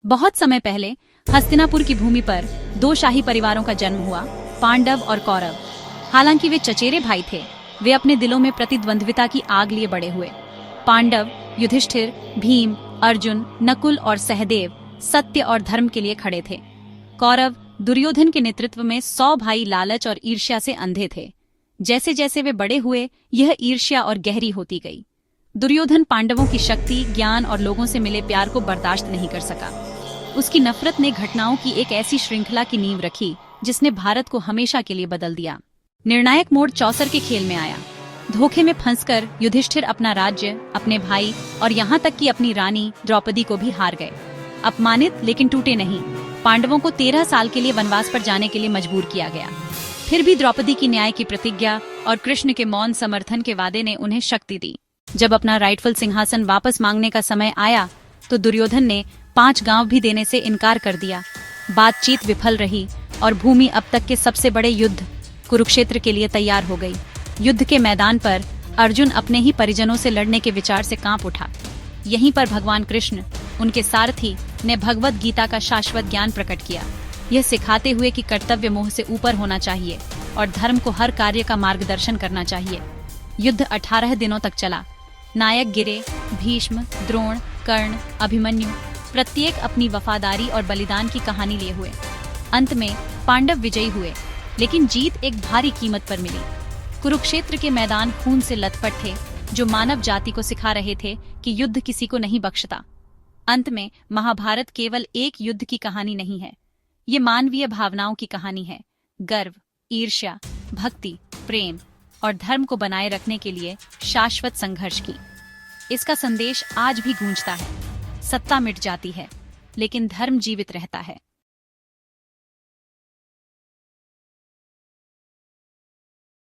बहुत समय पहले हस्तिनापुर की भूमि पर दो शाही परिवारों का जन्म हुआ, पांडव और कौरव। हालांकि वे चचेरे भाई थे, वे अपने दिलों में प्रतिद्वंद्विता की आग लिए बड़े हुए। पांडव युधिष्ठिर, भीम, अर्जुन, नकुल और सहदेव सत्य और धर्म के लिए खड़े थे। कौरव दुर्योधन के नेतृत्व में 100 भाई लालच और ईर्ष्या से अंधे थे। जैसे जैसे वे बड़े हुए, यह ईर्ष्या और गहरी होती गई। दुर्योधन पांडवों की शक्ति, ज्ञान और लोगों से मिले प्यार को बर्दाश्त नहीं कर सका। उसकी नफरत ने घटनाओं की एक ऐसी श्रृंखला की नींव रखी जिसने भारत को हमेशा के लिए बदल दिया। निर्णायक मोड़ चौसर के खेल में आया। धोखे में फंसकर युधिष्ठिर अपना राज्य, अपने भाई और यहाँ तक कि अपनी रानी द्रौपदी को भी हार गए। अपमानित लेकिन टूटे नहीं। पांडवों को 13 साल के लिए वनवास पर जाने के लिए मजबूर किया गया। फिर भी द्रौपदी की न्याय की प्रतिज्ञा और कृष्ण के मौन समर्थन के वादे ने उन्हें शक्ति दी। जब अपना राइटफुल सिंहासन वापस मांगने का समय आया तो दुर्योधन ने 5 गांव भी देने से इनकार कर दिया। बातचीत विफल रही और भूमि अब तक के सबसे बड़े युद्ध कुरुक्षेत्र के लिए तैयार हो गई। युद्ध के मैदान पर अर्जुन अपने ही परिजनों से लड़ने के विचार से कांप उठा। यहीं पर भगवान कृष्ण, उनके सारथी, ने भगवत गीता का शाश्वत ज्ञान प्रकट किया, यह सिखाते हुए कि कर्तव्य मोह से ऊपर होना चाहिए और धर्म को हर कार्य का मार्गदर्शन करना चाहिए। युद्ध 18 दिनों तक चला। नायक गिरे, भीष्म, द्रोण, कर्ण, अभिमन्यु, प्रत्येक अपनी वफादारी और बलिदान की कहानी लिए हुए। अंत में पांडव विजयी हुए, लेकिन जीत एक भारी कीमत पर मिली। कुरुक्षेत्र के मैदान खून से लथपथ थे, जो मानव जाति को सिखा रहे थे कि युद्ध किसी को नहीं बख्शता। अंत में महाभारत केवल एक युद्ध की कहानी नहीं है, ये मानवीय भावनाओं की कहानी है। गर्व, ईर्ष्या, भक्ति, प्रेम और धर्म को बनाए रखने के लिए शाश्वत संघर्ष की। इसका संदेश आज भी गूंजता है। सत्ता मिट जाती है, लेकिन धर्म जीवित रहता है।